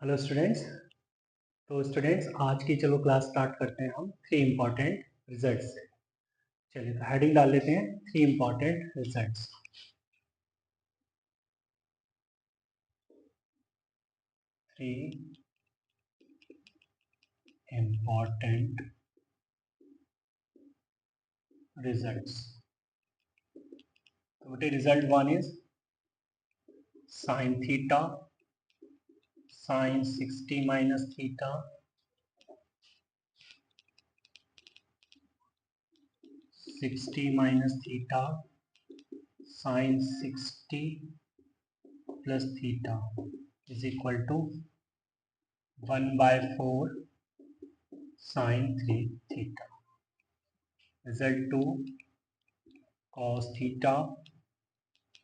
Hello students. तो students आज की चलो क्लास स्टार्ट करते हैं हम 3 इम्पॉर्टेंट रिजल्ट से। चलिए तो हेडिंग डाल देते हैं 3 इम्पॉर्टेंट रिजल्ट्स। 3 important results. तो बेटे result 1 is sine theta sine 60 minus theta 60 minus theta sine 60 plus theta is equal to 1/4 sine 3 theta. Result 2 cos theta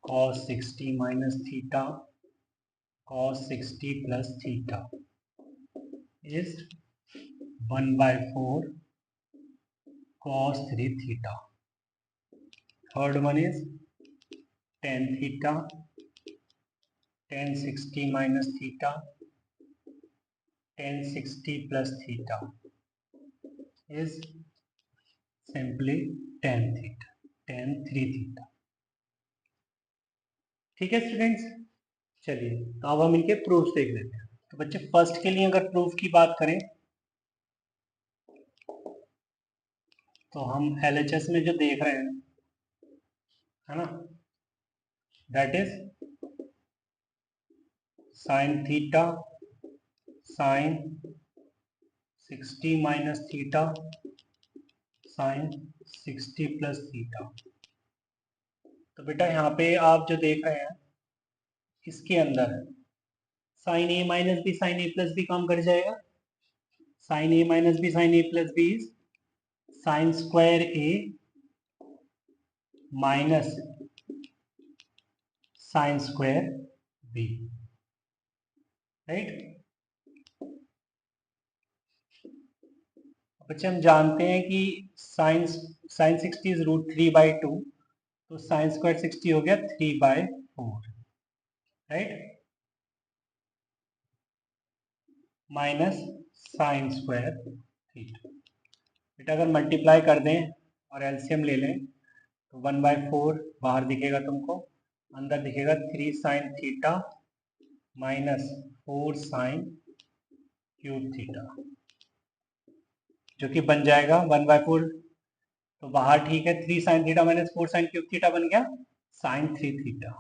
cos 60 minus theta cos 60 plus theta is 1/4 cos 3 theta. Third one is tan theta tan 60 minus theta tan 60 plus theta is simply tan theta tan 3 theta. ठीक है students. चलिए तो अब हम इनके proof देख लेते हैं। तो बच्चे फर्स्ट के लिए अगर प्रूफ की बात करें तो हम LHS में जो देख रहे हैं है ना, that is sine theta sine 60 minus theta sine 60 plus theta. तो बेटा यहाँ पे आप जो देख रहे हैं इसके अंदर sine A minus B sine A plus B काम कर जाएगा। Sine A minus B sine A plus B is sine square A minus sine square B, right. बच्चे हम जानते हैं कि साइन 60 इज √3/2, तो साइन स्क्वायर 60 हो गया 3/4, right, minus sine square theta. बेटा अगर मल्टीप्लाई कर दें और एलसीएम ले लें तो 1/4 बाहर दिखेगा तुमको, अंदर दिखेगा 3 sine theta minus 4 sine cube theta, जो कि बन जाएगा 1/4। तो बाहर ठीक है, 3 sine theta minus 4 sine cube theta बन गया साइन 3 थीटा।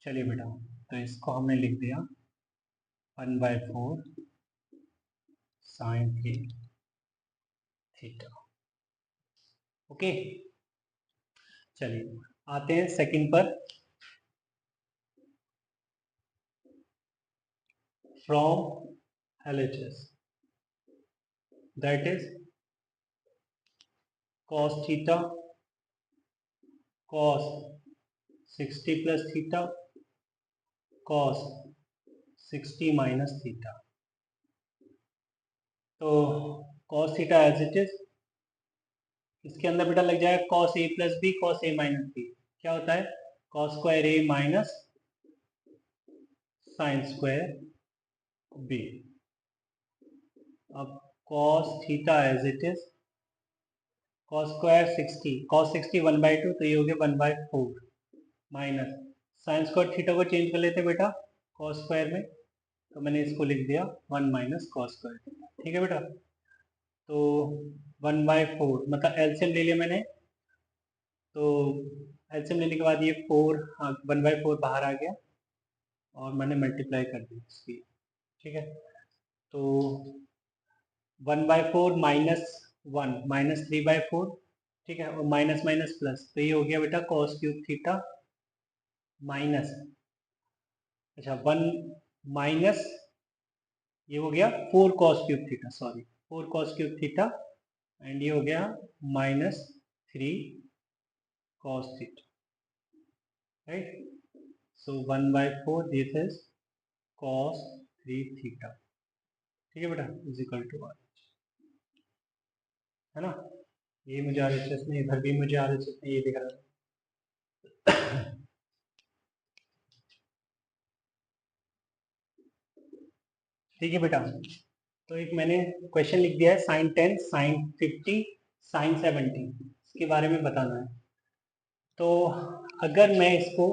चलिए बेटा तो इसको हमने लिख दिया 1/4 साइन 3 थीटा। ओके, चलिए आते हैं सेकंड पर। From LHS that is cos theta cos 60 plus theta cos 60 minus theta। तो cos theta as it is, इसके अंदर बेटा लग जाएगा cos a plus b cos a minus b। क्या होता है cos square a minus sin square b। अब cos theta as it is cos square 60 cos 60 1/2, तो ये हो गया 1/4 माइनस साइन स्क्वायर थीटा को चेंज कर लेते बेटा cos स्क्वायर में, तो मैंने इसको लिख दिया 1 माइनस cos स्क्वायर थीटा। ठीक है बेटा, तो 1/4 मतलब एलसीएम ले लिया मैंने, तो एलसीएम लेने के बाद ये 4 1/4 बाहर आ गया और मैंने मल्टीप्लाई कर दिया इसकी। ठीक है, तो 1/4 माइनस 1 माइनस 3/4, ठीक है, और माइनस माइनस प्लस, तो ये हो गया बेटा cos क्यूब थीटा माइनस, अच्छा 1 माइनस ये हो गया 4 cos cube theta, sorry 4 cos cube theta, and ये हो गया minus 3 cos theta, right. So 1/4 this is cos 3 theta. ठीक है बेटा, इज इक्वल टू 1, है ना। ये मुझे RHS में, इधर भी मुझे RHS में ये दिख रहा है। ठीक है बेटा, तो एक मैंने क्वेश्चन लिख दिया है sin 10 sin 50 sin 70, इसके बारे में बताना है। तो अगर मैं इसको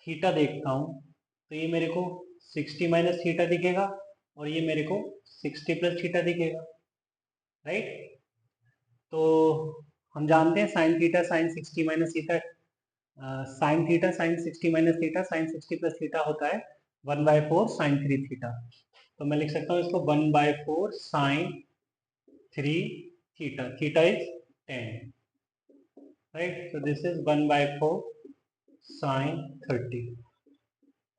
थीटा देखता हूँ तो ये मेरे को 60 माइनस थीटा दिखेगा और ये मेरे को 60 प्लस थीटा दिखेगा, राइट। तो हम जानते हैं sign theta sine 60 minus theta, sign theta sine 60 minus theta sine 60 plus theta होता है 1/4 साइन 3 थीटा। तो मैं लिख सकता हूँ इसको 1/4 sine 3 theta, theta is 10, right. so this is 1/4 sine 30।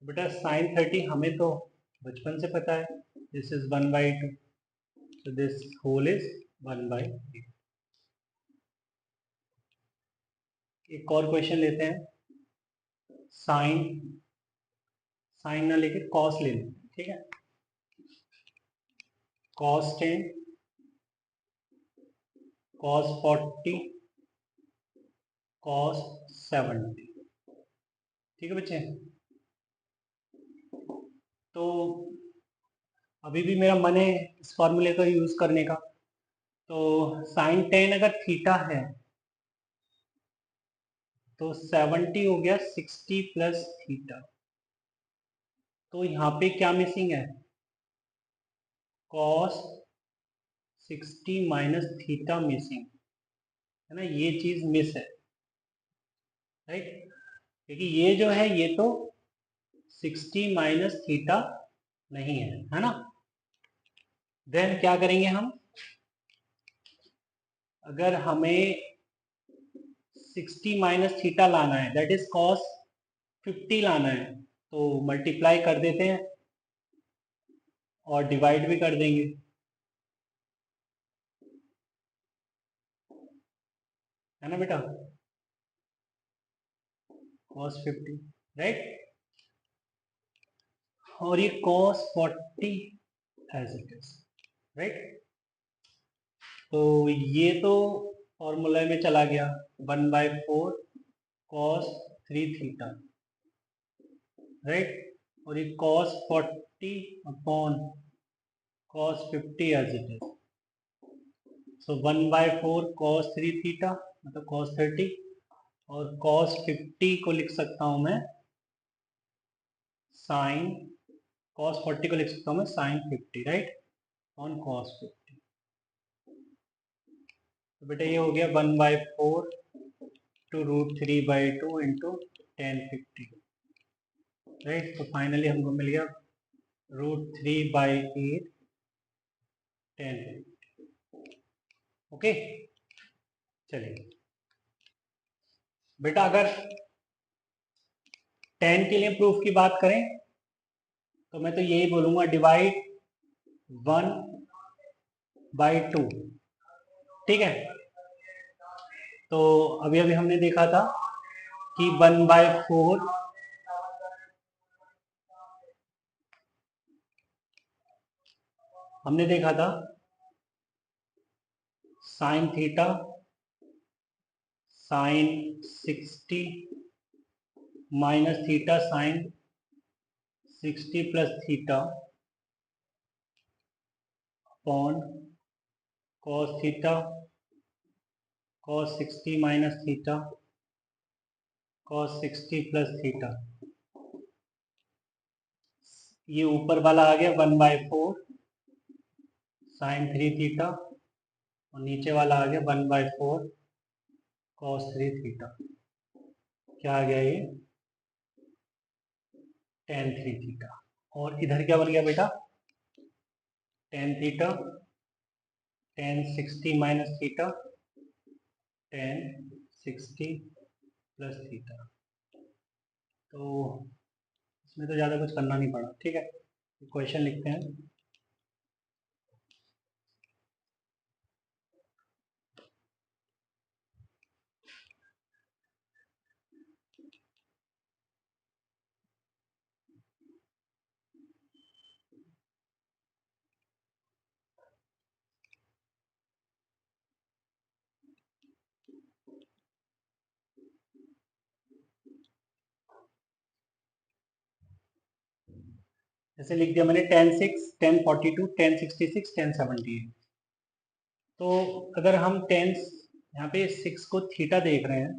बेटा साइन 30 हमें तो बचपन से पता है, this is 1/2, so this whole is 1/8। एक और क्वेश्चन लेते हैं, साइन साइन ना लेके कॉस ले लेते हैं, ठीक है। कॉस 10 कॉस 40 कॉस 70, ठीक है बच्चे। तो अभी भी मेरा मन है इस फॉर्मूले को यूज करने का। तो साइन 10 अगर थीटा है तो 70 हो गया 60 प्लस थीटा। तो यहाँ पे क्या मिसिंग है, कॉस 60 माइनस थीटा मिसिंग है ना, ये चीज मिस है, राइट। क्योंकि ये जो है ये तो 60 माइनस थीटा नहीं है ना। देन क्या करेंगे हम, अगर हमें 60 माइनस थीटा लाना है दैट इज कॉस 50 लाना है, तो मल्टीप्लाई कर देते हैं और डिवाइड भी कर देंगे, है ना बेटा, cos 50, राइट। और ये cos 40 as it is, right. तो ये तो फॉर्मूला में चला गया 1/4 cos 3 थीटा, राइट। और ये cos 40 upon cos 50 as it is, so 1/4 cos 3 theta मतलब cos 30, और cos 50 को लिख सकता हूं मैं साइन, cos 40 को लिख सकता हूँ मैं साइन 50, राइट, ऑन cos 50। तो बेटा ये हो गया 1/4 टू √3/2 इंटू 1050, राइट। तो फाइनली हमको मिल गया √3/8 1050। ओके, चलिए बेटा अगर 10 के लिए प्रूफ की बात करें तो मैं तो यही बोलूंगा डिवाइड 1/2, ठीक है। तो अभी अभी हमने देखा था कि 1/4 हमने देखा था sine theta sine 60 minus theta sine 60 plus theta upon cos theta cos 60 minus theta cos 60 plus theta. ये ऊपर वाला आ गया 1/4 साइन 3 थीटा और नीचे वाला आ गया 1/4 cos 3 थीटा। क्या आ गया ये tan 3 थीटा। और इधर क्या बन गया बेटा, tan theta tan 60 minus theta tan 60 plus theta. तो इसमें तो ज़्यादा कुछ करना नहीं पड़ा, ठीक है। क्वेश्चन लिखते हैं, जैसे लिख दिया मैंने 10 6 10 42 10 66 10 78। तो अगर हम यहाँ पे 6 को थीटा देख रहे हैं,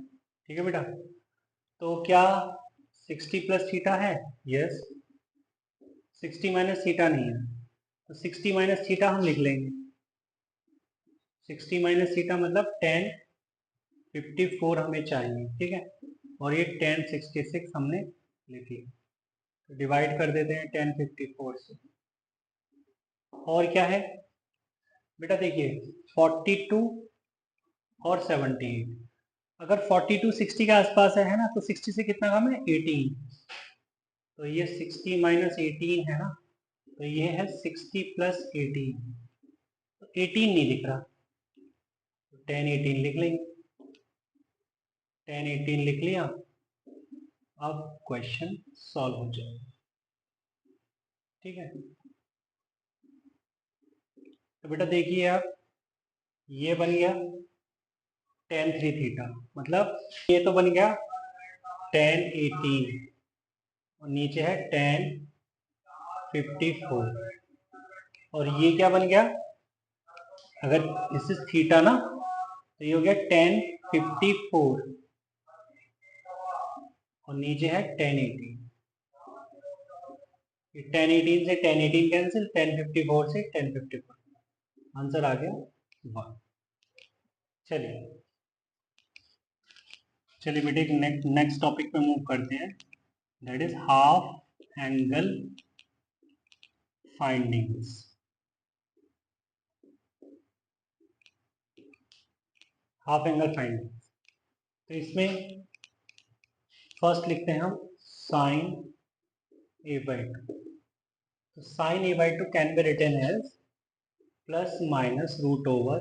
ठीक है बेटा, तो क्या 60 प्लस थीटा है? यस। 60 माइनस थीटा नहीं है, तो 60 माइनस थीटा हम लिख लेंगे। 60 माइनस थीटा मतलब 1054 हमें चाहिए, ठीक है। और ये 1066 हमने लिख लिया, तो डिवाइड कर देते हैं 1054 से। और क्या है बेटा, देखिए 42 और 78। अगर 42 60 के आसपास है ना, तो 60 से कितना कम है? 18। तो ये 60 माइनस 18 है ना, तो ये है 60 प्लस 18। तो 18 नहीं दिख रहा, तो 10 18 लिख लेंगे। 10 18 लिख लिया। अब क्वेश्चन सॉल्व हो जाएगा, ठीक है। तो बेटा देखिए आप, ये बन गया tan 3 थीटा, मतलब ये तो बन गया tan 18 और नीचे है tan 54। और ये क्या बन गया? अगर दिस इज थीटा ना, तो ये हो गया tan 54 और नीचे है tan 18। tan 18 से tan 18 कैंसिल, tan 54 से tan 54, आंसर आ गया 1। चलिए चलिए बेटे, नेक्स्ट टॉपिक पे मूव करते हैं, that is half angle findings. Half angle findings, तो इसमें फर्स्ट लिखते हैं हम साइन ए बाई टू। तो sine A by two can be written as plus minus root over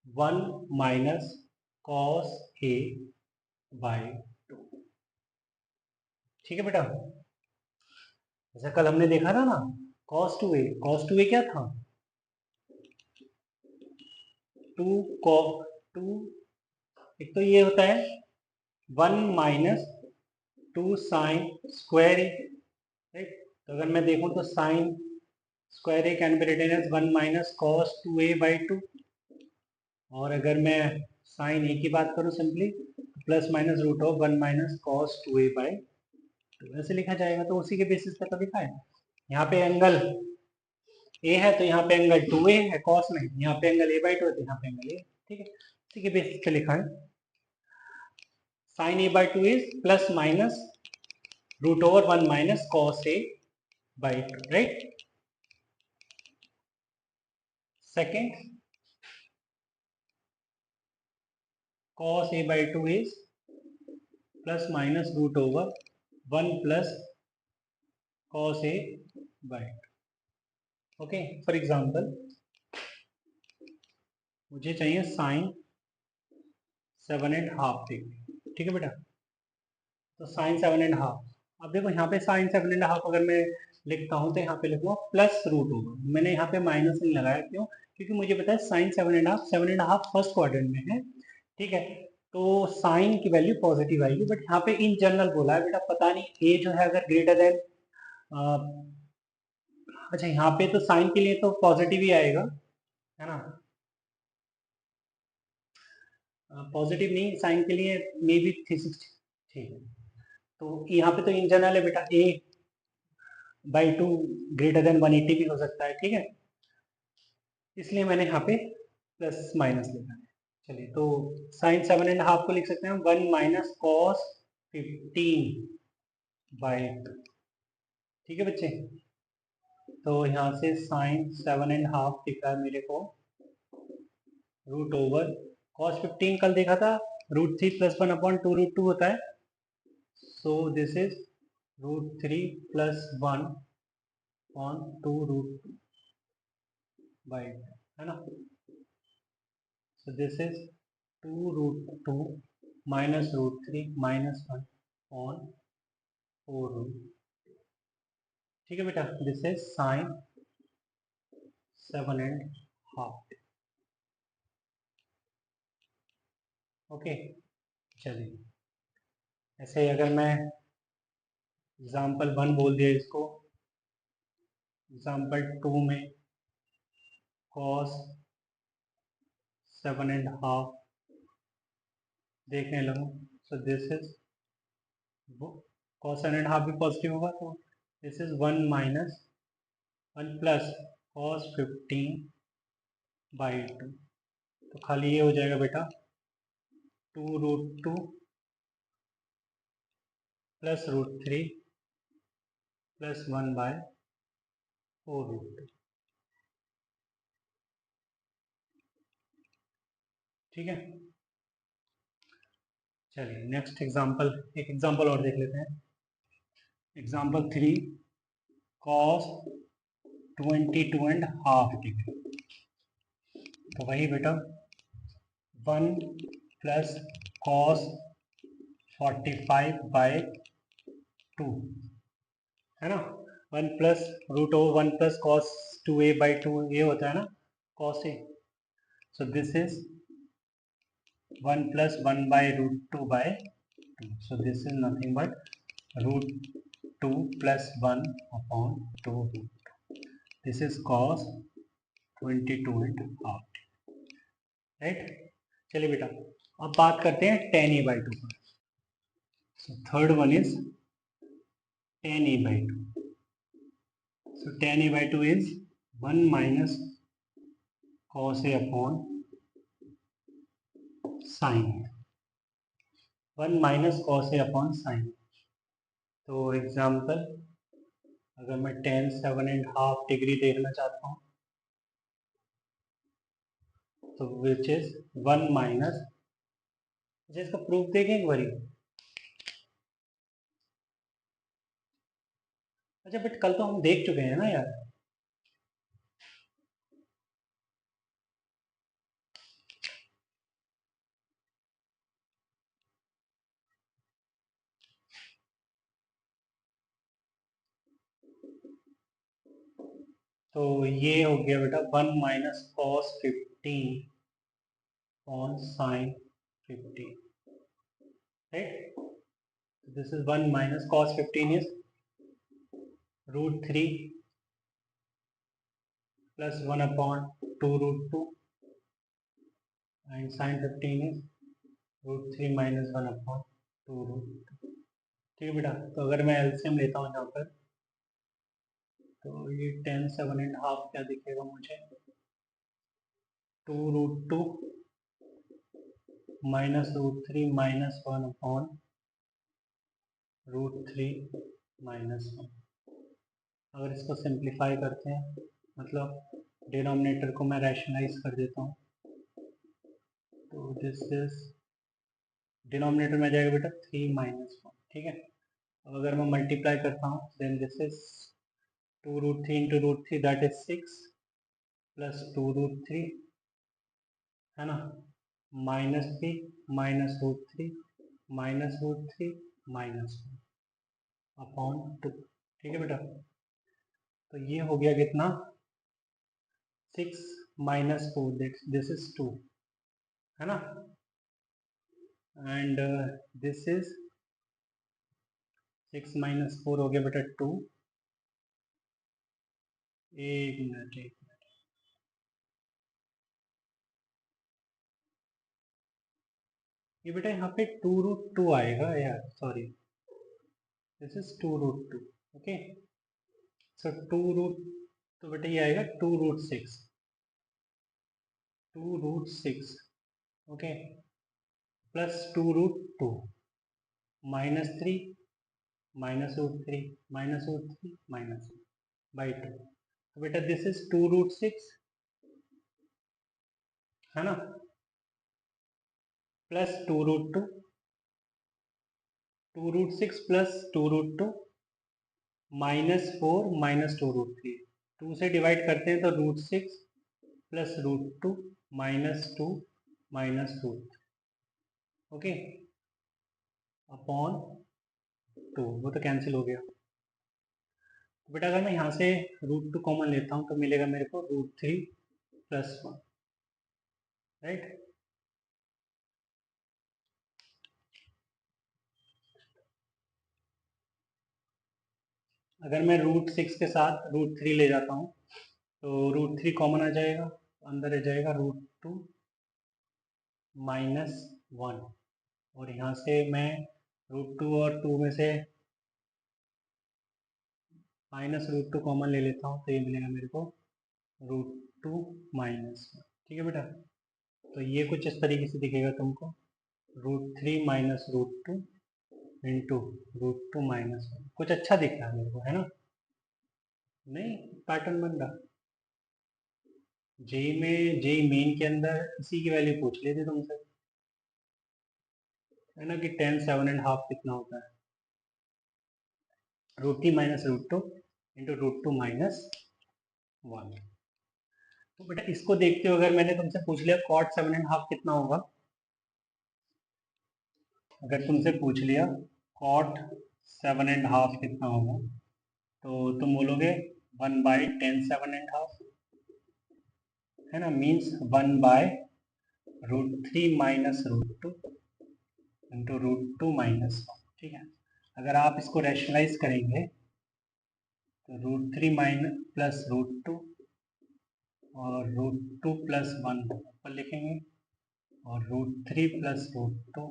1 minus cos A by two, ठीक है बेटा। जैसा कल हमने देखा था ना, कॉस टू ए क्या था? टू कॉ टू, एक तो ये होता है 1 minus 2 sine square A, right. तो अगर मैं देखूं तो sine square A can be written as 1 minus cos 2a by 2। और अगर मैं साइन ए की बात करूं simply, plus minus root of 1 minus cos 2a by 2 ऐसे लिखा जाएगा। तो उसी के बेसिस पे तो लिखा है। यहाँ पे एंगल ए है तो यहाँ पे एंगल 2a है कॉस में, यहाँ पे एंगल a बाई 2 है तो यहाँ पे एंगल a, ठीक है। इसी के बेसिस पे लिखा है। Sine a by 2 is plus minus root over 1 minus cos a by 2, right. Second, cos a by 2 is plus minus root over 1 plus cos a by 2। Okay, for example मुझे चाहिए sign 7.5 degree, ठीक है बेटा। तो sign 7.5, अब देखो यहाँ पे साइन 7.5 अगर मैं लिखता हूँ तो यहाँ पे लिखूंगा प्लस रूट ओवर, मैंने यहाँ पे माइनस नहीं लगाया, क्यों? क्योंकि मुझे पता है साइन 7.5 फर्स्ट क्वाड्रेंट में है, ठीक है। तो साइन की वैल्यू पॉजिटिव आएगी, बट यहाँ पे इन जनरल बोला है बेटा, पता नहीं ए जो है अगर ग्रेटर देन, अच्छा यहाँ पे तो साइन के लिए तो पॉजिटिव ही आएगा, है ना। पॉजिटिव नहीं, साइन के लिए मे बी 360, ठीक है। तो यहाँ पे तो इन जनरल है बेटा, ए बाई 2 ग्रेटर देन 180 भी हो सकता है, ठीक है। इसलिए मैंने यहाँ पे प्लस माइनस लिखा है। चलिए, तो साइन 7.5 को लिख सकते हैं 1 माइनस कॉस 15 बाई 2, ठीक है बच्चे। तो यहाँ से साइन 7.5 दिख रहा है मेरे को रूट ओवर कॉस 15, कल देखा था रूट 3 प्लस 1 अपॉन 2 रूट 2 होता है। So this is root 3 plus 1 upon 2 root 2 by, है ना। So this is 2 root 2 minus root 3 minus 1 upon 4 root, ठीक है बेटा। This is sine 7.5, okay. चलिए, ऐसे अगर मैं एग्जाम्पल 1 बोल दिया इसको, एग्जाम्पल 2 में cos 7.5 देखने लगूँ, सो दिस इज cos 7.5 भी पॉजिटिव होगा, तो this is 1 minus 1 plus cos 15/2, तो खाली ये हो जाएगा बेटा 2√2 प्लस √3 प्लस 1/4√2। ठीक है, चलिए नेक्स्ट एग्जांपल, एक एग्जांपल और देख लेते हैं। एग्जांपल 3 cos 22.5 डिग्री, तो वही बेटा 1 प्लस cos 45/2 है ना, 1 प्लस √1 प्लस cos 2a/2 ये होता है ना cos a, so this is 1 plus 1/√2/2, so this is nothing but √2 plus 1/2√2, this is cos 22.5, right. चलिए बेटा अब बात करते हैं tan a/2 पर। So third one is tan a/2. So tan a/2 is 1 minus cos a upon sin, 1 minus cos a upon sin। तो example अगर मैं tan 7.5 डिग्री देखना चाहता हूँ तो विच इज 1 माइनस, इसका प्रूफ देखें एक बारी। अच्छा बट कल तो हम देख चुके हैं ना यार, तो ये हो गया बेटा 1 minus cos 15 on sine 15, right. This is 1 minus cos 15 is √3 plus 1 upon 2√2 and sine 15 is √3 minus 1 upon 2√2। ठीक है बेटा, तो अगर मैं एलसीएम लेता हूँ यहाँ पर तो ये tan 7.5 क्या दिखेगा मुझे, 2√2 माइनस √3 माइनस 1 अपॉन √3 माइनस 1। अगर इसको सिंप्लीफाई करते हैं, मतलब डिनोमिनेटर को मैं रैशनलाइज कर देता हूँ, तो दिस इज डिनोमिनेटर में जाएगा बेटा 3 माइनस 1। ठीक है, अब अगर मैं मल्टीप्लाई करता हूँ then this is 2√3 into √3 that is 6 plus 2√3 है ना, -3 माइनस √3 माइनस √3 माइनस 1 अपॉन 2। ठीक है बेटा, तो ये हो गया कितना 6 माइनस 4, दिस इज 2 है ना, एंड दिस इज 6 माइनस 4 हो गया बेटा 2। एक मिनट ये बेटा यहाँ पे 2√2 आएगा यार, sorry this is 2√2, okay. So 2 root, तो बेटा ये आएगा 2√6, 2√6 ओके, प्लस 2√2 -3 -√3 -√3 -2 तो बेटा दिस इज 2√6 है ना, प्लस 2√2, 2√6 प्लस 2√2 -4 -2√3, 2 से डिवाइड करते हैं तो √6 प्लस √2 -2 -2 ओके अपॉन 2, वो तो कैंसिल हो गया। तो बेटा अगर मैं यहाँ से √2 कॉमन लेता हूँ तो मिलेगा मेरे को √3 प्लस 1, राइट। अगर मैं √6 के साथ √3 ले जाता हूँ तो √3 कॉमन आ जाएगा, अंदर आ जाएगा √2 -1, और यहाँ से मैं √2 और 2 में से -√2 कॉमन ले लेता हूँ तो ये मिलेगा मेरे को √2 -1। ठीक है बेटा, तो ये कुछ इस तरीके से दिखेगा तुमको, √3 -√2 इंटू √2 -1। कुछ अच्छा दिख रहा है मेरे को, है ना? नहीं, पैटर्न बन रहा। जेई मेन के अंदर इसी की वैल्यू पूछ लेते तुमसे, है ना, कि 10 7.5 कितना होता है, √3 -√2 इंटू √2 -1। तो बेटा इसको देखते हो, अगर मैंने तुमसे पूछ लिया cot 7.5 कितना होगा, अगर तुमसे पूछ लिया cot 7.5 कितना होगा, तो तुम बोलोगे 1/10 7.5, है ना, मीन्स 1/√3 -√2 इंटू √2 -1। ठीक है, अगर आप इसको रैशनलाइज करेंगे तो √3 प्लस √2 और √2 + 1 ऊपर लिखेंगे, और √3 + √2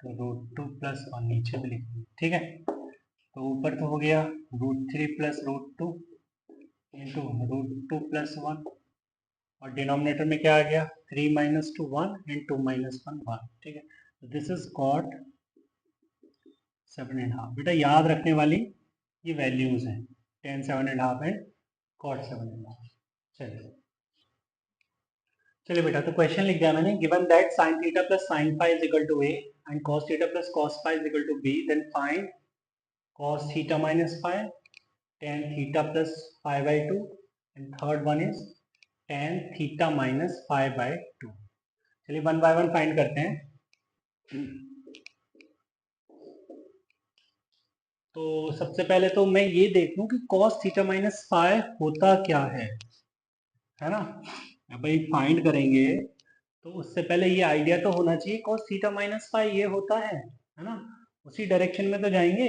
तो √2 + 1 नीचे भी लिखेंगे। ठीक है, तो ऊपर तो हो गया √3 + √2 इंटू √2 + 1, और डिनोमिनेटर में क्या आ गया, 3 - 2 1 एंड 2 - 1 1। ठीक है, तो दिस इज cot 7.5। बेटा याद रखने वाली ये वैल्यूज हैं, 10 7.5 एंड cot 7.5। चलिए चलिए बेटा, तो क्वेश्चन लिख दिया मैंने, given that sin theta plus sin phi is equal to a and cos theta plus cos phi is equal to b, then find cos theta minus phi, tan theta plus phi by 2, and third one is tan theta minus phi by 2। चलिए one by one find करते हैं। तो सबसे पहले तो मैं ये देख लूं कि cos थीटा माइनस फाई होता क्या है ना। अब भाई फाइंड करेंगे तो उससे पहले ये आइडिया तो होना चाहिए cos थीटा माइनस फाई ये होता है ना, उसी डायरेक्शन में तो जाएंगे।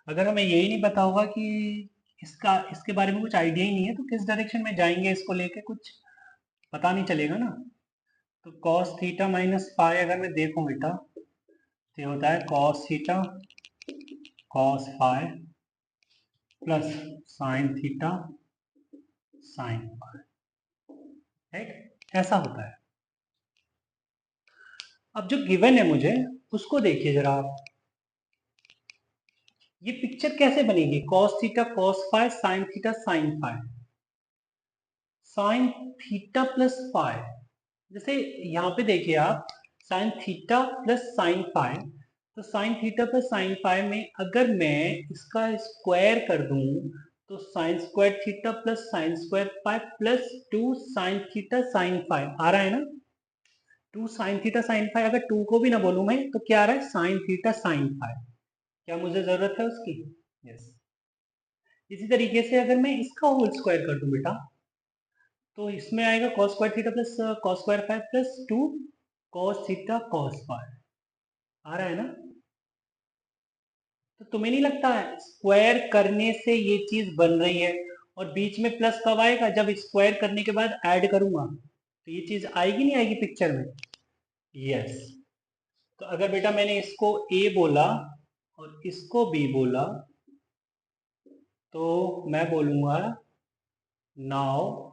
अगर हमें यही नहीं पता होगा कि इसके बारे में कुछ आइडिया ही नहीं है तो किस डायरेक्शन में जाएंगे इसको लेके, कुछ पता नहीं चलेगा ना। तो cos थीटा माइनस फाई अगर मैं देखूं बेटा तो ये होता है cos theta cos phi plus sine theta sine phi, right, ऐसा होता है। अब जो गिवन है मुझे उसको देखिए जरा आप, ये पिक्चर कैसे बनेगी, cos theta cos phi sine theta sine phi, sine theta plus phi. जैसे यहाँ पे देखिए आप, sine theta plus sine phi, तो sine theta plus sine phi में अगर मैं इसका स्क्वायर कर दूं तो sine square theta plus sine square phi plus 2 sine theta sine phi आ रहा है ना। 2 साइन थीटा साइन फाई, अगर 2 को भी ना बोलूं मैं तो क्या आ रहा है, साइन थीटा साइन फाई। क्या मुझे जरूरत है उसकी? यस। इसी तरीके से अगर मैं इसका होल स्क्वायर कर दूं बेटा तो इसमें आएगा cos square theta plus cos square phi plus 2 cos theta cos phi, आ रहा है ना। तो तुम्हें नहीं लगता है स्क्वायर करने से ये चीज बन रही है, और बीच में प्लस कब आएगा, जब स्क्वायर करने के बाद ऐड करूंगा तो ये चीज आएगी नहीं आएगी पिक्चर में? यस। तो अगर बेटा मैंने इसको a बोला और इसको b बोला तो मैं बोलूंगा now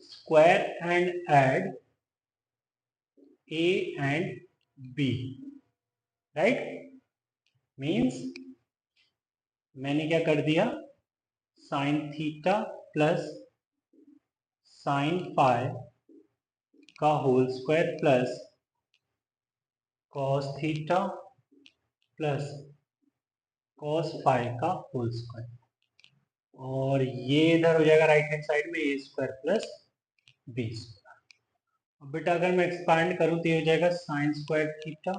square and add a and b, right. Means मैंने क्या कर दिया, sine theta plus sine phi का whole square plus cos theta plus cos phi का होल स्क्वायर, और ये इधर हो जाएगा राइट हैंड साइड में A square plus B square. अब बेटा अगर मैं एक्सपांड करूं तो ये हो जाएगा sine square theta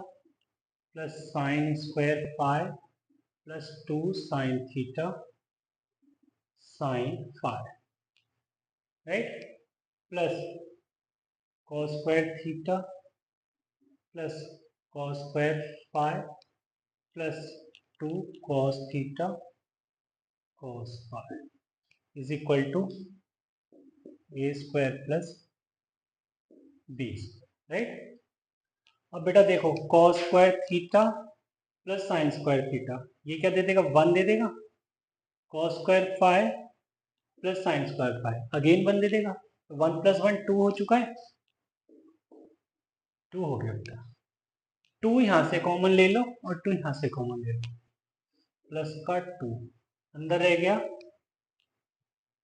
plus sine square phi plus 2 sine theta sine phi, right, plus cos square theta plus cos square phi plus 2 cos theta cos phi is equal to A square plus B square, right. अब बेटा देखो cos square theta plus sine square theta, ये क्या दे देगा, 1 दे देगा। cos square phi plus sine square phi again 1 दे देगा, तो 1 प्लस 1 2 हो चुका है, 2 हो गया बेटा। 2 यहाँ से कॉमन ले लो और 2 यहाँ से कॉमन ले लो, प्लस का 2 अंदर रह गया,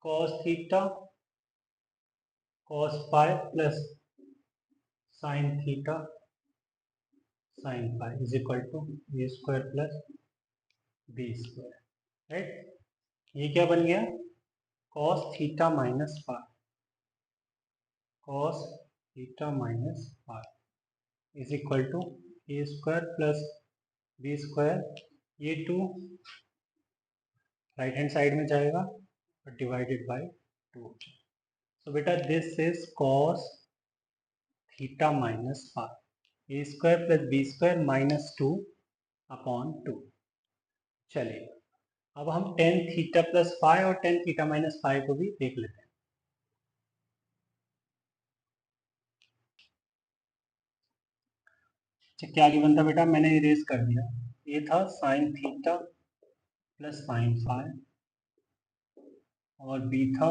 cos theta cos phi plus sine theta sine phi is equal to A square plus B square, right. ये क्या बन गया, cos theta minus phi, cos theta minus phi is equal to A square plus B square, ये 2 right hand side में जाएगा और divided by 2। So बेटा this is cos theta minus phi, A square plus B square minus 2 upon 2। चलिए अब हम tan theta plus phi और tan theta minus phi को भी देख लेते हैं। क्या गिवन था बेटा, मैंने इरेज कर दिया, ये था sine theta plus sine phi और बी था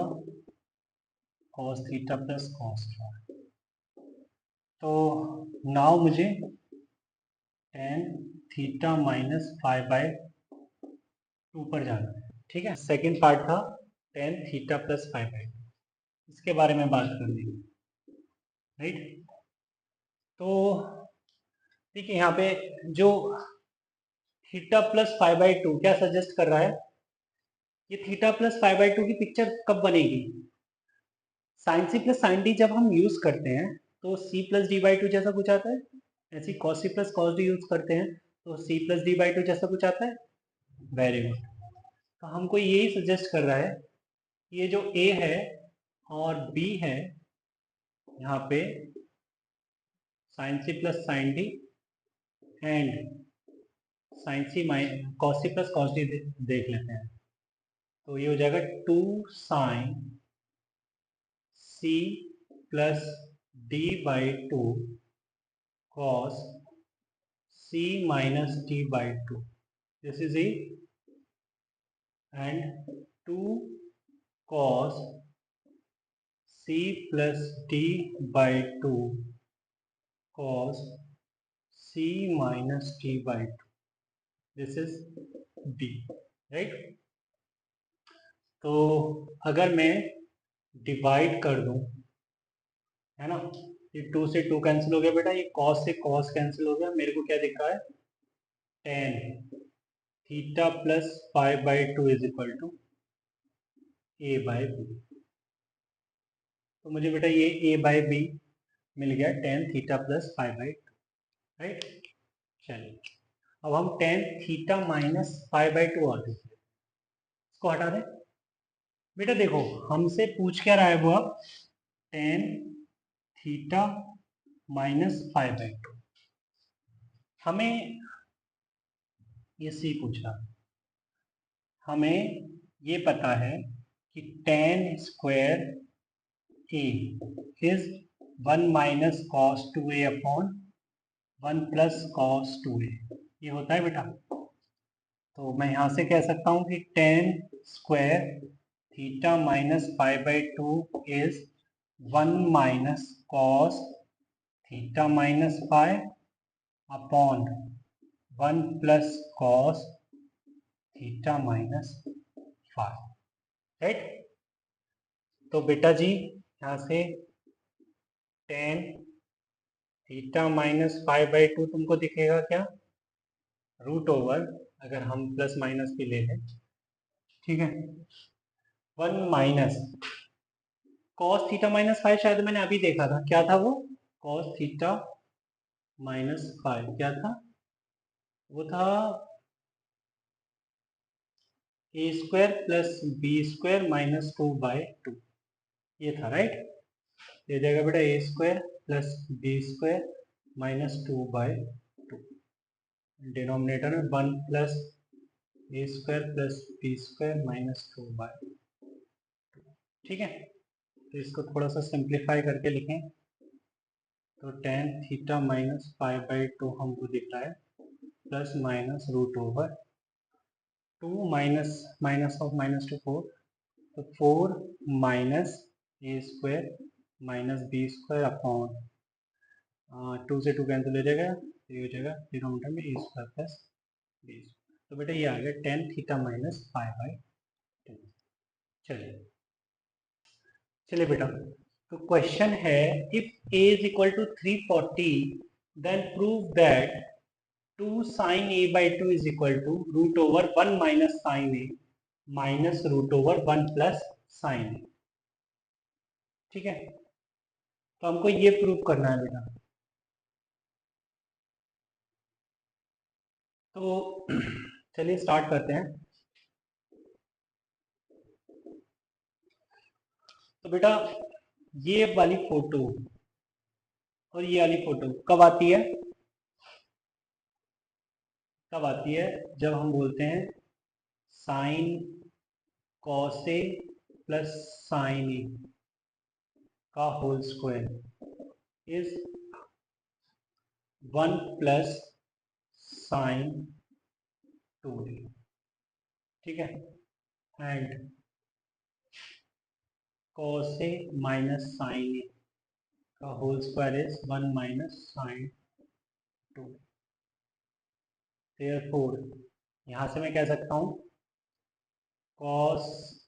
cos theta plus cos phi. तो नाउ मुझे tan theta minus phi by 2 पर जाना है, ठीक है। सेकेंड पार्ट था tan theta plus phi by 2, इसके बारे में बात करनी है, राइट। तो ठीक है, यहाँ पे जो थीटा प्लस फाई बाय 2 क्या सजेस्ट कर रहा है, ये थीटा प्लस फाई बाय 2 की पिक्चर कब बनेगी, sine C plus sine D जब हम यूज करते हैं तो सी प्लस डी बाई 2 जैसा कुछ आता है, ऐसी cos C plus cos D use करते हैं तो सी प्लस डी बाई 2 जैसा कुछ आता है। Very good. तो हमको यही सजेस्ट कर रहा है, ये जो ए है और बी है, यहाँ पे sine C plus sine D and sine C cos C plus cos D देख लेते हैं। तो ये हो जाएगा 2 sine C plus D by 2 cos c minus d by 2, this is a, and 2 cos c plus d by 2 cos c minus d by 2, this is d, right। तो अगर मैं डिवाइड कर दूं, है ना, ये 2 से 2 कैंसिल हो गया बेटा, ये cos से cos कैंसिल हो गया, मेरे को क्या दिख रहा है, tan theta plus phi by 2 is equal to A by B. तो मुझे बेटा ये ए बाई बी मिल गया tan theta plus phi by 2, right. चलिए अब हम tan theta minus phi by 2 और देख लेते हैं, इसको हटा दें। बेटा देखो हमसे पूछ क्या रहा है वो, अब tan theta minus phi by 2, हमें ये सी पूछ रहा है, हमें ये पता है कि tan square A is 1 minus cos 2a upon 1 plus cos 2a, ये होता है बेटा। तो मैं यहाँ से कह सकता हूँ कि tan square theta minus phi by 2 is 1 minus cos theta minus phi upon 1 plus cos theta minus phi, right. तो बेटा जी यहाँ से tan theta minus phi by 2 तुमको दिखेगा क्या, रूट ओवर, अगर हम प्लस माइनस भी ले लें, ठीक है, 1 minus cos theta minus five, शायद मैंने अभी देखा था, क्या था वो, कॉस थीटा माइनस फाइव क्या था, वो था A square plus B square minus 2 by 2, ये था, राइट। दे देगा बेटा A square plus B square minus 2 by 2, denominator में 1 plus A square plus B square minus 2/2। ठीक है, तो इसको थोड़ा सा सिंप्लीफाई करके लिखें तो tan थीटा माइनस पाई/2 हमको दिख रहा है plus minus root over 2 minus minus of minus two 4, तो 4 minus A square minus B square upon 2 से 2 कैंसिल हो जाएगा, तो ये हो जाएगा डिनोमिनेटर में A square plus B square. तो बेटा ये आ गया tan थीटा माइनस पाई/2। चलिए चलिए बेटा, तो क्वेश्चन है if a is equal to 340 then prove that 2 sin a/2 is equal to root over 1 minus sine A minus root over 1 plus sine A. ठीक है, तो हमको ये प्रूव करना है बेटा। तो चलिए स्टार्ट करते हैं। तो बेटा ये वाली फोटो और ये वाली फोटो कब आती है? कब आती है? जब हम बोलते हैं sine cos A plus sine A का whole square is 1 plus sine 2a। ठीक है, and cos A minus sine A का whole square is 1 minus sine 2। Therefore यहाँ से मैं कह सकता हूँ cos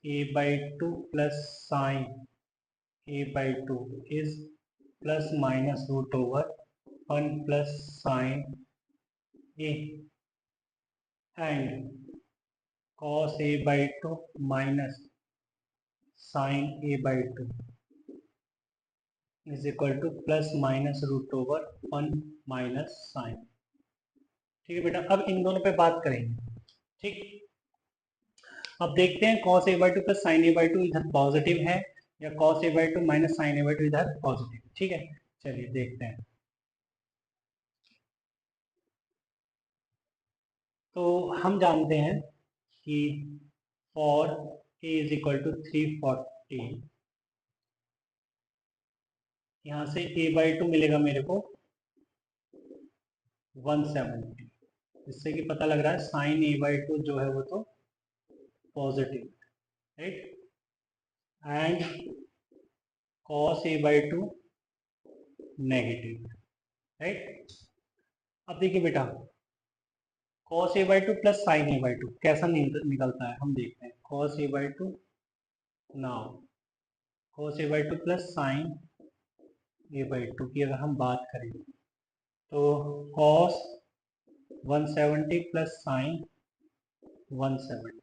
a/2 plus sine a/2 is plus minus root over 1 plus sine a and cos a/2 minus sine a/2 is equal to plus minus root over 1 minus sign. ठीक है बेटा, अब इन दोनों पे बात करेंगे। ठीक, अब देखते हैं cos a/2 plus sine a/2 इधर पॉजिटिव है या cos a/2 minus sine a/2 इधर पॉजिटिव। ठीक है, चलिए देखते हैं। तो हम जानते हैं कि for a is equal to 340, यहाँ से a/2 मिलेगा मेरे को 170, इससे कि पता लग रहा है साइन a/2 जो है वो तो positive, right, and cos a/2 negative, right. अब देखिए बेटा cos a/2 plus sine a/2 कैसा निकलता है हम देखते हैं। cos a/2 now cos a/2 plus sine a/2 की अगर हम बात करें तो cos 170 प्लस साइन 170,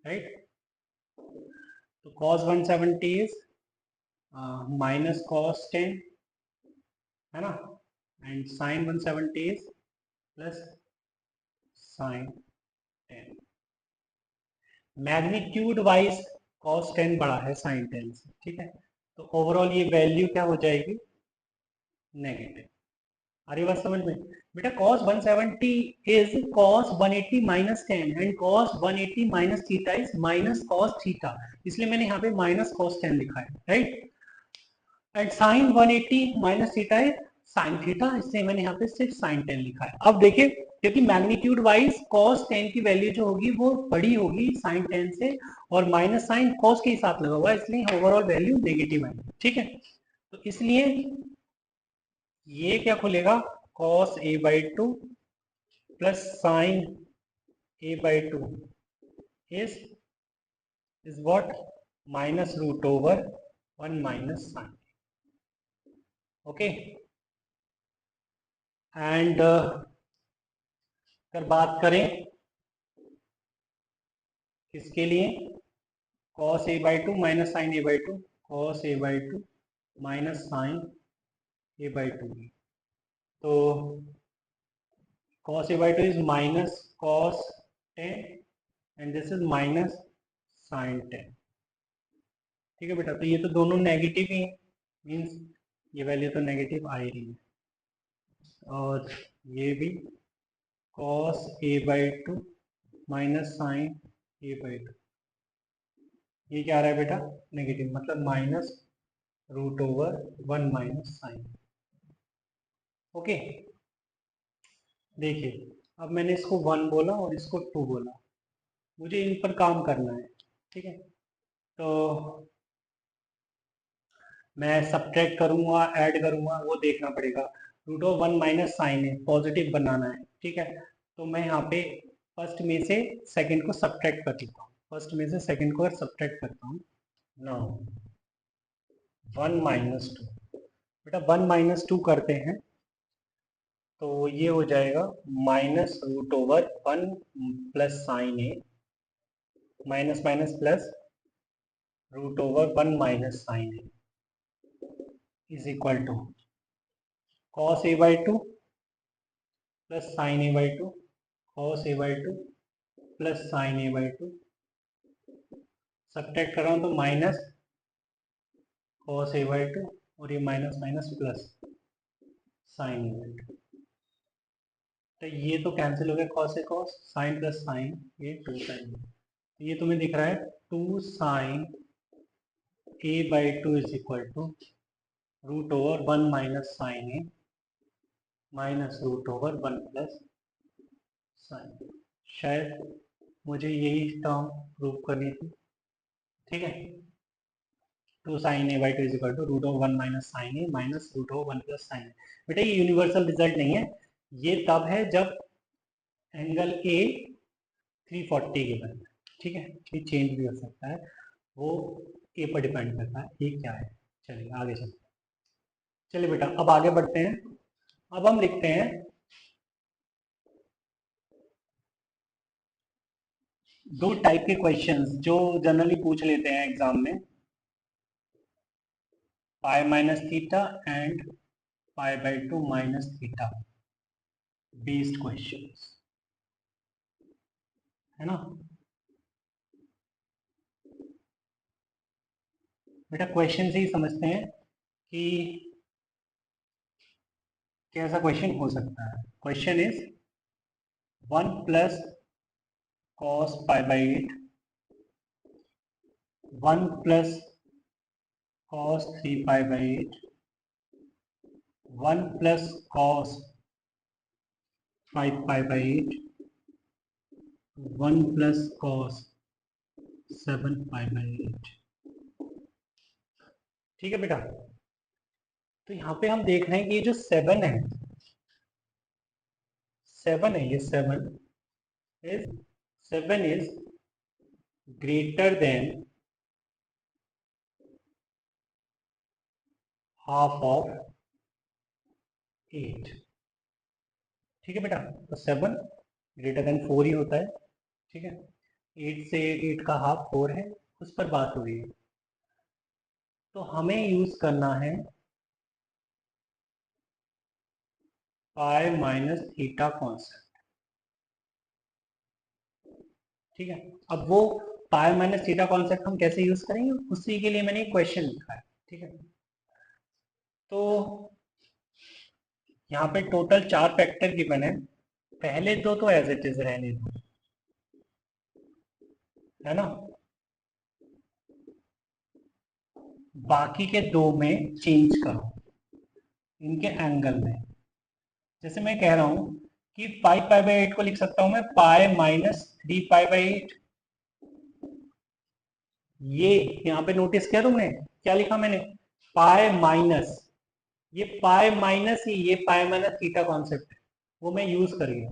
राइट। तो cos 170 इज माइनस cos 10, है ना, and sine 170 is plus sine 10। Magnitude wise cos 10 बड़ा है साइन 10 से। ठीक है, तो ओवरऑल ये वैल्यू क्या हो जाएगी? नेगेटिव। आ रही बात समझ में? बेटा cos 170 is cos 180 minus 10 and cos 180 minus theta is minus cos theta, इसलिए मैंने यहाँ पे माइनस cos 10 लिखा है, right. And sine 180 minus theta is sine theta, इसलिए मैंने यहाँ पे सिर्फ साइन 10 लिखा है। अब देखिए क्योंकि मैग्नीट्यूड वाइज cos 10 की वैल्यू जो होगी वो बड़ी होगी साइन 10 से, और माइनस साइन cos के साथ लगा हुआ है, इसलिए ओवरऑल वैल्यू नेगेटिव है। ठीक है, तो इसलिए ये क्या खुलेगा cos a/2 plus sine a/2 is what minus root over 1 minus sin. Okay, and अगर बात करें किसके लिए cos a/2 minus sine a/2, cos a/2 minus sine a/2, तो cos a/2 is minus cos 10 and this is minus sin 10। ठीक है बेटा, तो ये तो दोनों नेगेटिव ही है, मीन्स ये वैल्यू तो नेगेटिव आ ही रही है, और ये भी cos a/2 minus sine A by two, ये क्या आ रहा है बेटा, नेगेटिव, मतलब minus root over 1 minus sine. Okay, देखिए अब मैंने इसको 1 बोला और इसको 2 बोला, मुझे इन पर काम करना है, ठीक है। तो मैं सब्ट्रैक्ट करूंगा, ऐड करूंगा, वो देखना पड़ेगा। रूट ऑफ 1 माइनस साइन है, पॉजिटिव बनाना है, ठीक है। तो मैं यहाँ पे फर्स्ट में से सेकंड को सब्ट्रैक्ट कर देता हूँ, फर्स्ट में से सेकंड को सब्ट्रैक्ट करता हूँ। नाउ 1 माइनस टू, बेटा 1 माइनस टू करते हैं तो ये हो जाएगा minus root over 1 plus sine A, minus minus plus root over 1 minus sine A is equal to cos A by two plus sine A by two, cos A by two plus sine A by two, subtract कर रहा हूँ तो minus cos A by two और ये minus minus plus sine A by two, तो ये तो cancel हो गया, कॉस से कॉस, साइन प्लस साइन, ये 2 साइन, तो ये तुम्हें दिख रहा है 2 sine A by two is equal to root over 1 minus sine A minus root over 1 plus sine. शायद मुझे यही टर्म प्रूव करनी थी, ठीक है। 2 sine A by two is equal to root over 1 minus sine A minus root over 1 plus sine. बेटा ये universal result नहीं है, ये तब है जब एंगल ए 340 के बनता है, ठीक है। ये चेंज भी हो सकता है, वो ए पर डिपेंड करता है ये क्या है। चलिए आगे चलते हैं। चलिए बेटा अब आगे बढ़ते हैं। अब हम लिखते हैं दो टाइप के क्वेश्चंस जो जनरली पूछ लेते हैं एग्जाम में, pi minus theta and pi by two minus theta based questions, है ना। बेटा क्वेश्चन से ही समझते हैं कि कैसा क्वेश्चन हो सकता है। Question is 1 plus cos pi by 8, 1 plus cos 3 pi by 8, 1 plus cos 5 pi by 8, 1 plus cos 7 pi by 8, ठीक है बेटा। तो यहाँ पे हम देख रहे हैं कि ये जो 7 है, 7 है, ये 7 is greater than half of 8, ठीक है बेटा। तो 7 ग्रेटर देन 4 ही होता है, ठीक है। 8 से 8 का हाफ 4 है, उस पर बात हो रही है। तो हमें यूज करना है पाई माइनस थीटा कॉन्सेप्ट, ठीक है। अब वो पाई माइनस थीटा कॉन्सेप्ट हम कैसे यूज करेंगे, उसी के लिए मैंने एक क्वेश्चन लिखा है, ठीक है। तो यहाँ पे टोटल 4 फैक्टर गिवन है, पहले दो तो एज इट इज रहने दो, है ना। बाकी के दो में चेंज करो इनके एंगल में। जैसे मैं कह रहा हूं कि 5 पाई बाई 8 को लिख सकता हूं मैं पाई माइनस 3 पाई बाई 8। ये यहाँ पे नोटिस किया तुमने क्या लिखा मैंने, पाई माइनस, ये पाई माइनस ही ये पाई माइनस थीटा कॉन्सेप्ट है, वो मैं यूज कर गया,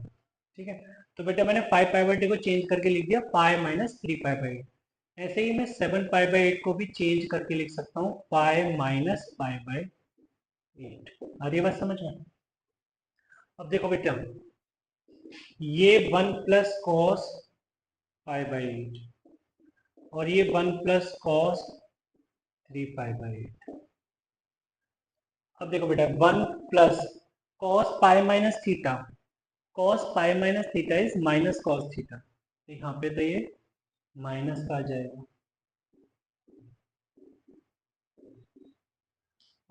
ठीक है। तो बेटा मैंने 5 पाई बाई 8 को चेंज करके लिख दिया पाई माइनस 3 पाई बाई 8। ऐसे ही मैं 7 पाई बाई 8 को भी चेंज करके लिख सकता हूँ पाई माइनस पाई बाई 8। आ रही है बात समझ में। अब देखो बेटा ये 1 प्लस कॉस पाई बाई 8 और ये 1 प्लस कॉस 3 पाई बाई 8। अब देखो बेटा 1 plus cos pi minus theta, cos pi minus theta is minus cos theta, तो यहाँ पे तो ये माइनस का आ जाएगा।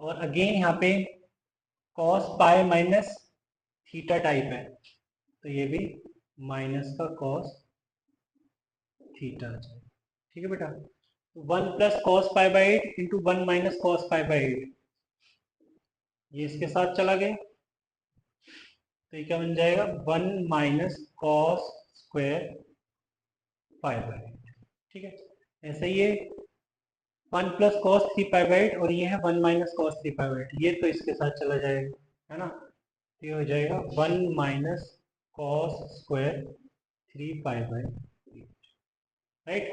और अगेन यहाँ पे cos pi minus theta type है, तो ये भी माइनस का कॉस थीटा आ जाएगा। ठीक है बेटा, 1 plus cos pi by 8 into 1 minus cos pi by 8, ये इसके साथ चला गया तो ये क्या बन जाएगा, 1 minus cos square pi by 8। ठीक है, ऐसे ही ये 1 प्लस कॉस 3 पाई बाई 8 और ये है 1 माइनस कॉस 3 पाई बाई 8, ये तो इसके साथ चला जाएगा, है ना। तो ये हो जाएगा 1 minus cos square 3 pi by 8। Right,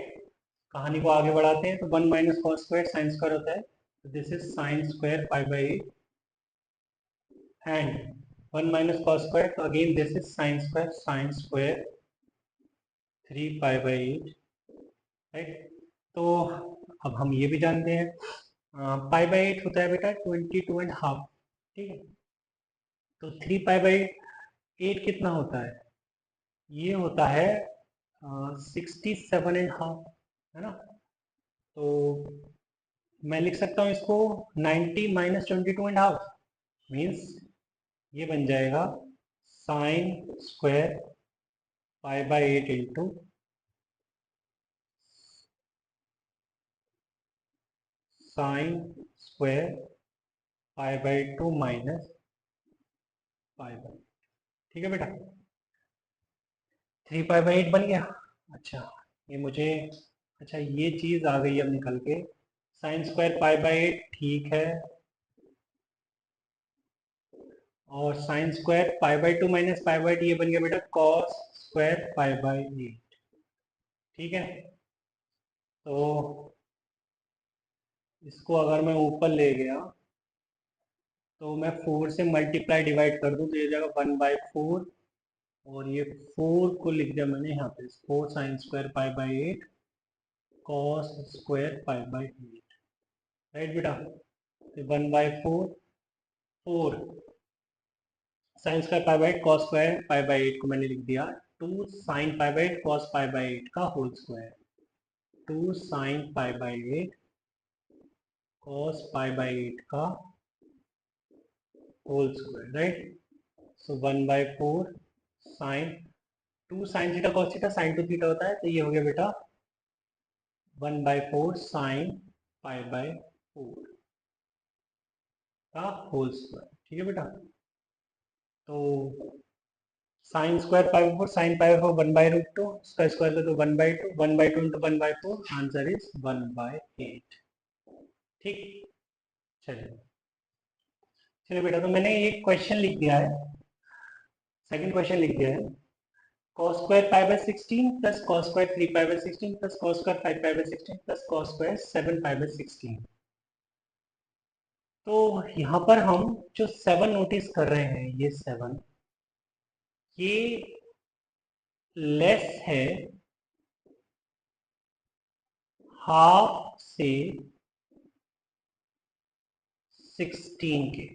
कहानी को आगे बढ़ाते हैं। तो 1 minus cos square sine square होता है, तो this is sine square pi by 8 and 1 minus cos square, तो again this is sine square 3 pi by 8। Right, तो अब हम ये भी जानते हैं पाई बाई 8 होता है बेटा 22.5। ठीक है, तो 3 पाई बाई 8 कितना होता है, ये होता है 67.5, है ना। तो मैं लिख सकता हूँ इसको 90 माइनस 22.5 मीन्स ये बन जाएगा sine square pi by 8 into sine square pi by 2 minus pi by. ठीक है बेटा, 3 पाई बाई 8 बन गया। अच्छा, ये मुझे, अच्छा ये चीज़ आ गई अब निकल के, साइन स्क्वायर पाई बाई 8 ठीक है, और sign square pi by 2 minus pi by 8 ये बन गया बेटा कॉस स्क्वायर पाई बाई 8। ठीक है, तो इसको अगर मैं ऊपर ले गया तो मैं 4 से मल्टीप्लाई डिवाइड कर दूं तो ये जाएगा 1/4, और ये 4 को लिख दिया मैंने यहाँ पे 4 sine square pi by 8 cos square pi by 8। Right बेटा, तो 1/4 4 sine square pi by 8 cos square pi by 8 को मैंने लिख दिया 2 sine pi by 8 cos pi by 8 का whole square, 2 sine pi by 8 cos pi by 8 का whole square. Right, so 1/4 sine 2 sine theta cos theta sine 2 theta होता है, तो ये हो गया बेटा 1/4 साइन पाई बाई 4 का होल स्क्वायर। ठीक है बेटा, तो sine square pi by 4 sign pi by 4 1/√2, इसका स्क्वायर कर दो 1/2, 1/2 इंटू 1/4 आंसर इज 1/8। ठीक, चलिए चलिए बेटा, तो मैंने एक क्वेश्चन लिख दिया है, सेकंड क्वेश्चन लिख दिया है, cos square pi by 16 plus cos square 3 pi by 16 plus cos square 5 pi by 16 plus cos square 7 pi by 16। तो यहाँ पर हम जो 7 नोटिस कर रहे हैं, ये 7 ये लेस है हाफ से 16 के,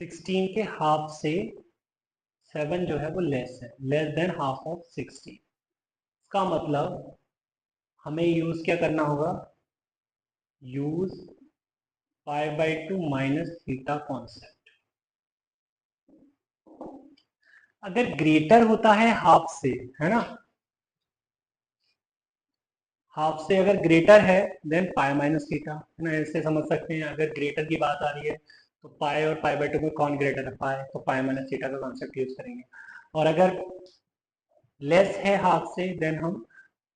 16 के हाफ से 7 जो है वो लेस है, लेस देन हाफ ऑफ 16। इसका मतलब हमें यूज क्या करना होगा, use pi by 2 minus theta concept. अगर ग्रेटर होता है हाफ से, है ना, हाफ से अगर ग्रेटर है देन पाई माइनस थीटा, है ना, ऐसे समझ सकते हैं। अगर ग्रेटर की बात आ रही है तो पाई और पाई बाई 2 में कौन ग्रेटर है, पाई, तो पाई माइनस थीटा का कॉन्सेप्ट यूज करेंगे। और अगर लेस है हाफ से देन हम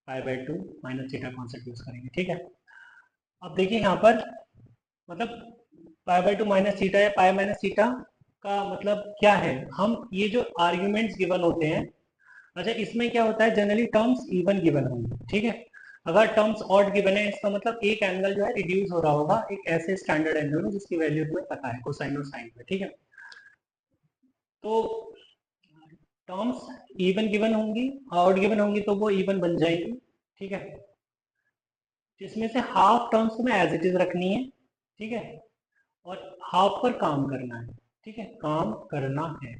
pi by 2 minus theta concept use करेंगे। ठीक है, अब देखिए यहाँ पर मतलब पाई बाई 2 माइनस थीटा या पाई माइनस थीटा का मतलब क्या है, हम ये जो आर्ग्यूमेंट्स गिवन होते हैं, अच्छा इसमें क्या होता है, जनरली टर्म्स इवन गिवन होंगे। ठीक है, अगर टर्म्स ऑड गिवन है इसका मतलब एक एंगल जो है रिड्यूस हो रहा होगा एक ऐसे स्टैंडर्ड एंगल में जिसकी वैल्यू तुम्हें पता है कोसाइन और साइन में। ठीक है, तो टर्म्स इवन गिवन होंगी, ऑड गिवन होंगी तो वो इवन बन जाएगी। ठीक है, जिसमें से हाफ टर्म्स तुम्हें एज इट इज रखनी है। ठीक है, और हाफ पर काम करना है। ठीक है, काम करना है।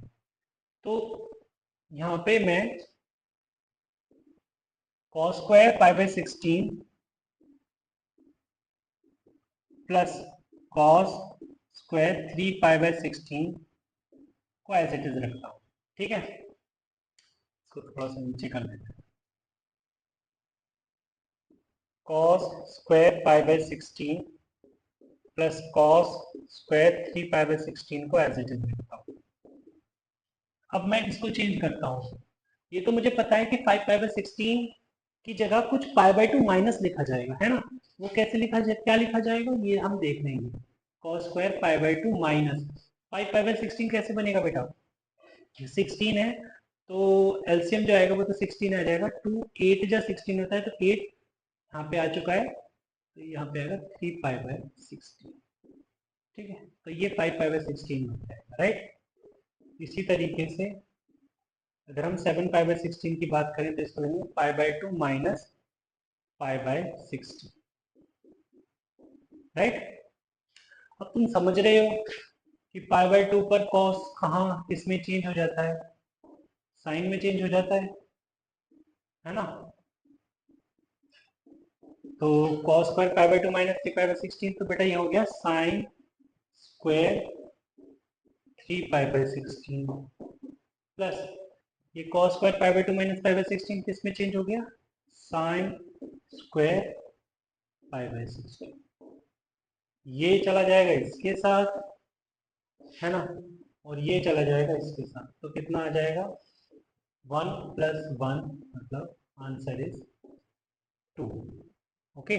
तो यहाँ पे मैं cos square pi by 16 plus cos square 3 pi by 16 को एज इट इज रखता हूँ। ठीक है, इसको थोड़ा सा नीचे कर देते हैं। Cos square pi by 16 plus cos square 3 pi by 16 को एज इट इज लिखता हूँ। अब मैं इसको चेंज करता हूँ। ये तो मुझे पता है कि 5 पाई बाय 16 की जगह कुछ पाई बाय 2 माइनस लिखा जाएगा, है ना। वो कैसे लिखा जाए, क्या लिखा जाएगा, ये हम देख लेंगे। Cos square pi by 2 minus 5 pi by 16 कैसे बनेगा बेटा, 16 है तो एलसीएम जो आएगा वो तो 16 आ जाएगा। 2 8 जा 16 होता है तो 8 यहाँ पे आ चुका है, तो यहाँ पे आएगा 3 पाई बाय 16। ठीक है, तो ये 5 पाई बाय 16 हो जाएगा, राइट। इसी तरीके से अगर हम 7 पाई बाय 16 की बात करें तो इसको लेंगे पाई by 2 minus pi by 16, right. अब तुम समझ रहे हो कि पाई बाय 2 पर कॉस कहाँ किसमें चेंज हो जाता है, साइन में चेंज हो जाता है ना। तो cos square pi by 2 minus 3 pi by 16, तो बेटा ये हो गया sine square 3 pi by 16 plus ये cos square pi by 2 minus pi by 16 किस में चेंज हो गया, साइन स्क्वायर पाई बाय 16। ये चला जाएगा इसके साथ, है ना, और ये चला जाएगा इसके साथ, तो कितना आ जाएगा 1 प्लस 1, मतलब आंसर इज 2। ओके।